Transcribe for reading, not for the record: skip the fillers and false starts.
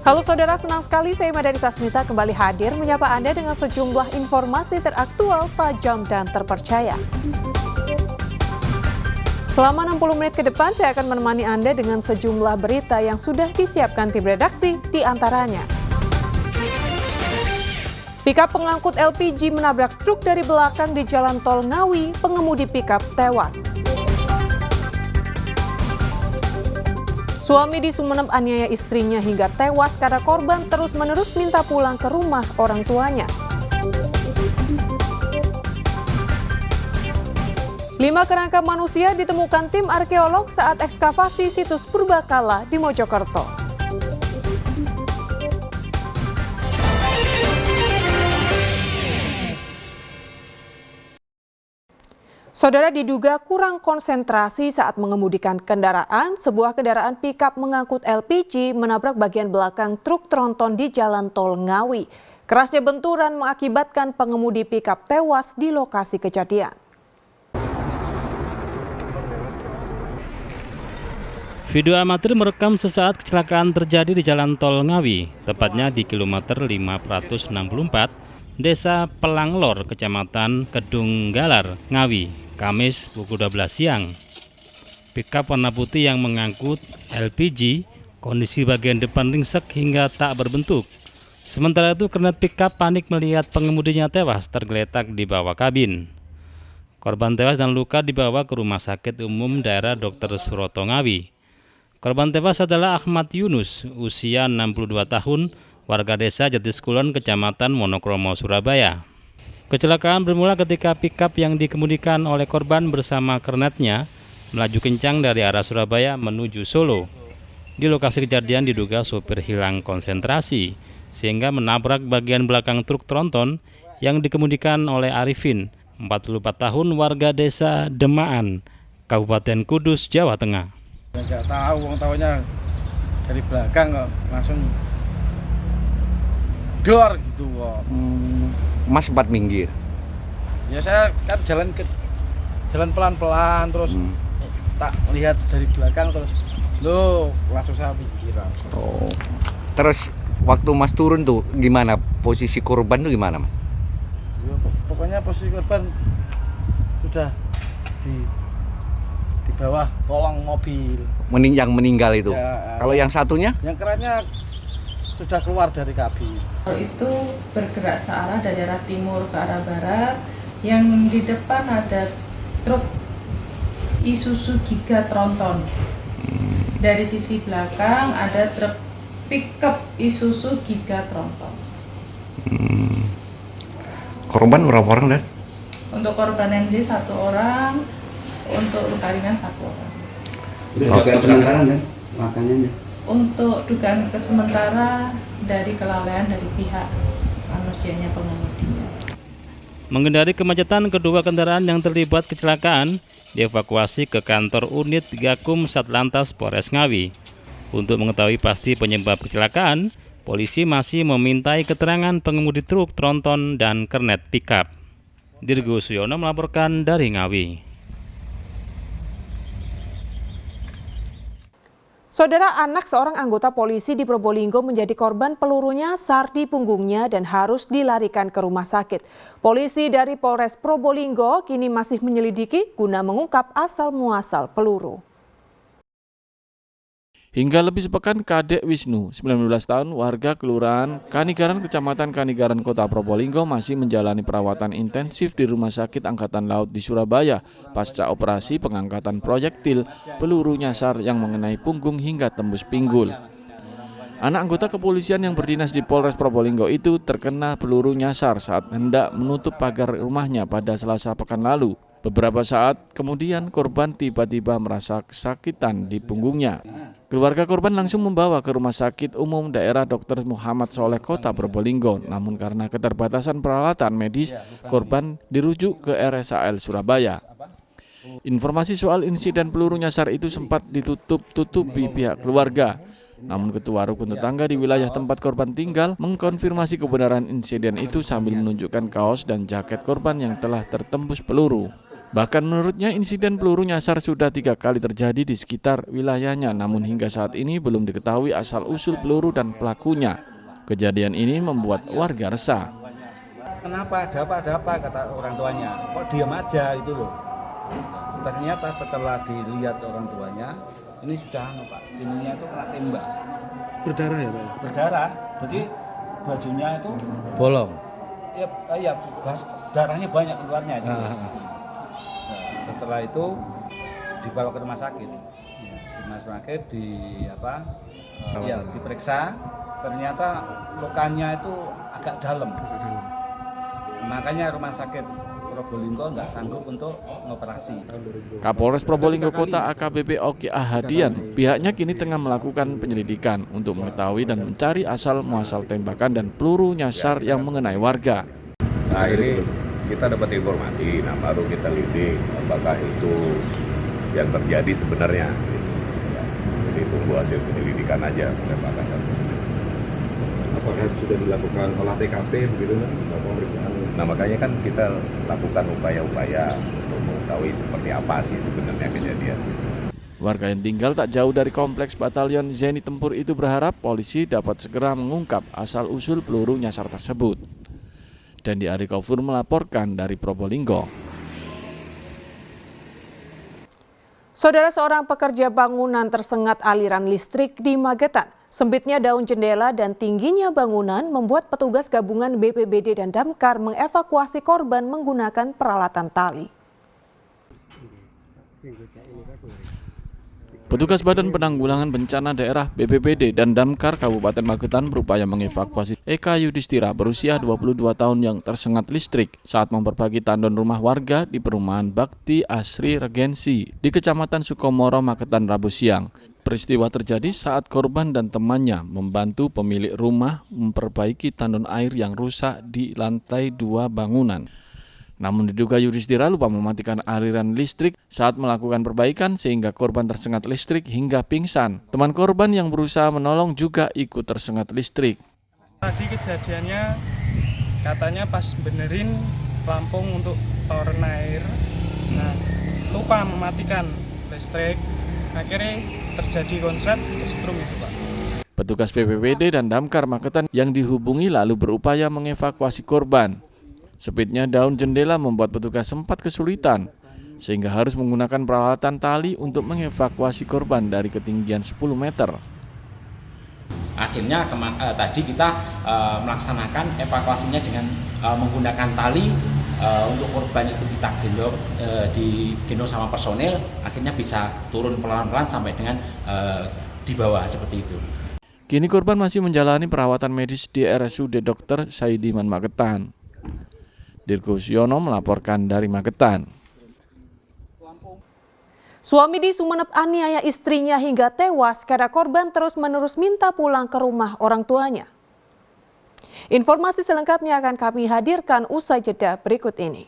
Halo saudara, senang sekali saya Madani Sasmita kembali hadir menyapa Anda dengan sejumlah informasi teraktual, tajam, dan terpercaya. Selama 60 menit ke depan, saya akan menemani Anda dengan sejumlah berita yang sudah disiapkan tim redaksi, di antaranya. Pikap pengangkut LPG menabrak truk dari belakang di Jalan Tol Ngawi, pengemudi pikap tewas. Suami di Sumeneb aniaya istrinya hingga tewas karena korban terus-menerus minta pulang ke rumah orang tuanya. 5 kerangka manusia ditemukan tim arkeolog saat ekskavasi situs purbakala di Mojokerto. Saudara, diduga kurang konsentrasi saat mengemudikan kendaraan, sebuah kendaraan pikap mengangkut LPG menabrak bagian belakang truk tronton di Jalan Tol Ngawi. Kerasnya benturan mengakibatkan pengemudi pikap tewas di lokasi kejadian. Video amatir merekam sesaat kecelakaan terjadi di Jalan Tol Ngawi, tepatnya di kilometer 564, Desa Pelanglor, Kecamatan Kedunggalar, Ngawi, Kamis pukul 12 siang. Pikap warna putih yang mengangkut LPG, kondisi bagian depan ringsek hingga tak berbentuk. Sementara itu, kernet pikap panik melihat pengemudinya tewas tergeletak di bawah kabin. Korban tewas dan luka dibawa ke Rumah Sakit Umum Daerah Dr. Suroto Ngawi. Korban tewas adalah Ahmad Yunus, usia 62 tahun, warga desa Jatiskulon, Kecamatan Monokromo, Surabaya. Kecelakaan bermula ketika pikap yang dikemudikan oleh korban bersama kernetnya melaju kencang dari arah Surabaya menuju Solo. Di lokasi kejadian diduga sopir hilang konsentrasi sehingga menabrak bagian belakang truk tronton yang dikemudikan oleh Arifin, 44 tahun, warga desa Demaan, Kabupaten Kudus, Jawa Tengah. Nggak tahu, wong taunya dari belakang kok langsung dor gitu kok. Mas sempat minggir. Ya saya kan jalan pelan-pelan terus tak lihat dari belakang terus langsung saya minggir langsung. Oh. Terus waktu Mas turun tuh gimana? Posisi korban tuh gimana, Mas? Ya, pokoknya posisi korban sudah di bawah kolong mobil. Yang meninggal itu. Ya, kalau yang satunya? Yang kerennya sudah keluar dari kabin. Itu bergerak searah dari arah timur ke arah barat. Yang di depan ada truk Isuzu Giga Tronton. Dari sisi belakang ada truk pickup Isuzu Giga Tronton. Korban berapa orang, Dan? Untuk korban MD 1 orang, untuk luka ringan 1 orang. Dugaan sementara dan makanya. Untuk dugaan sementara dari kelalaian dari pihak manusianya pengemudinya. Menghindari kemacetan, kedua kendaraan yang terlibat kecelakaan dievakuasi ke kantor unit Gakum Satlantas Polres Ngawi. Untuk mengetahui pasti penyebab kecelakaan, polisi masih memintai keterangan pengemudi truk tronton dan kernet pikap. Dirgo Suyono melaporkan dari Ngawi. Saudara, anak seorang anggota polisi di Probolinggo menjadi korban peluru nyasar di punggungnya dan harus dilarikan ke rumah sakit. Polisi dari Polres Probolinggo kini masih menyelidiki guna mengungkap asal-muasal peluru. Hingga lebih sepekan, Kadek Wisnu, 19 tahun, warga Kelurahan Kanigaran, Kecamatan Kanigaran, Kota Probolinggo masih menjalani perawatan intensif di Rumah Sakit Angkatan Laut di Surabaya pasca operasi pengangkatan proyektil peluru nyasar yang mengenai punggung hingga tembus pinggul. Anak anggota kepolisian yang berdinas di Polres Probolinggo itu terkena peluru nyasar saat hendak menutup pagar rumahnya pada Selasa pekan lalu. Beberapa saat kemudian korban tiba-tiba merasa kesakitan di punggungnya. Keluarga korban langsung membawa ke Rumah Sakit Umum Daerah Dr. Muhammad Soleh, Kota Probolinggo. Namun karena keterbatasan peralatan medis, korban dirujuk ke RSAL Surabaya. Informasi soal insiden peluru nyasar itu sempat ditutup-tutupi pihak keluarga. Namun ketua rukun tetangga di wilayah tempat korban tinggal mengkonfirmasi kebenaran insiden itu sambil menunjukkan kaos dan jaket korban yang telah tertembus peluru. Bahkan menurutnya insiden peluru nyasar sudah 3 kali terjadi di sekitar wilayahnya, namun hingga saat ini belum diketahui asal-usul peluru dan pelakunya. Kejadian ini membuat warga resah. Kenapa? Ada apa kata orang tuanya. Kok diam aja itu loh. Ternyata setelah dilihat orang tuanya, ini sudah Pak, sininya itu kena tembak. Berdarah ya Pak? Berdarah, jadi bajunya itu Bolong. ya darahnya banyak keluarnya. Nah, setelah itu dibawa ke rumah sakit. Diperiksa, ternyata lukanya itu agak dalam. Makanya rumah sakit Probolinggo nggak sanggup untuk mengoperasi. Kapolres Probolinggo Kota AKBP Oki Ahadian, pihaknya kini tengah melakukan penyelidikan untuk mengetahui dan mencari asal muasal tembakan dan peluru nyasar yang mengenai warga. Nah ini kita dapat informasi, nah baru kita lidik apakah itu yang terjadi sebenarnya. Jadi tunggu hasil penyelidikan aja oleh Pak Kasatgas. Apakah sudah dilakukan olah TKP begitu kan, pemeriksaan? Nah makanya kan kita lakukan upaya-upaya untuk mengetahui seperti apa sih sebenarnya kejadian. Warga yang tinggal tak jauh dari kompleks Batalion Zeni Tempur itu berharap polisi dapat segera mengungkap asal-usul peluru nyasar tersebut. Dendi Arikofur melaporkan dari Probolinggo. Saudara, seorang pekerja bangunan tersengat aliran listrik di Magetan. Sempitnya daun jendela dan tingginya bangunan membuat petugas gabungan BPBD dan Damkar mengevakuasi korban menggunakan peralatan tali. Petugas Badan Penanggulangan Bencana Daerah BPBD dan Damkar Kabupaten Magetan berupaya mengevakuasi Eka Yudhistira berusia 22 tahun yang tersengat listrik saat memperbagi tandon rumah warga di perumahan Bakti Asri Regensi di Kecamatan Sukomoro, Magetan, Rabu siang. Peristiwa terjadi saat korban dan temannya membantu pemilik rumah memperbaiki tandon air yang rusak di lantai 2 bangunan. Namun diduga Yudhistira lupa mematikan aliran listrik saat melakukan perbaikan sehingga korban tersengat listrik hingga pingsan. Teman korban yang berusaha menolong juga ikut tersengat listrik. Tadi kejadiannya katanya pas benerin pelampung untuk toren air, nah lupa mematikan listrik, akhirnya terjadi konslet kesetrum itu Pak. Petugas BPBD dan Damkar Magetan yang dihubungi lalu berupaya mengevakuasi korban. Sempitnya daun jendela membuat petugas sempat kesulitan, sehingga harus menggunakan peralatan tali untuk mengevakuasi korban dari ketinggian 10 meter. Akhirnya tadi kita melaksanakan evakuasinya dengan menggunakan tali untuk korban itu kita digendong sama personel, akhirnya bisa turun pelan-pelan sampai dengan di bawah seperti itu. Kini korban masih menjalani perawatan medis di RSUD Dr. Saidiman Magetan. Dirgo Siono melaporkan dari Magetan. Suami di Sumeneb aniaya istrinya hingga tewas karena korban terus-menerus minta pulang ke rumah orang tuanya. Informasi selengkapnya akan kami hadirkan usai jeda berikut ini.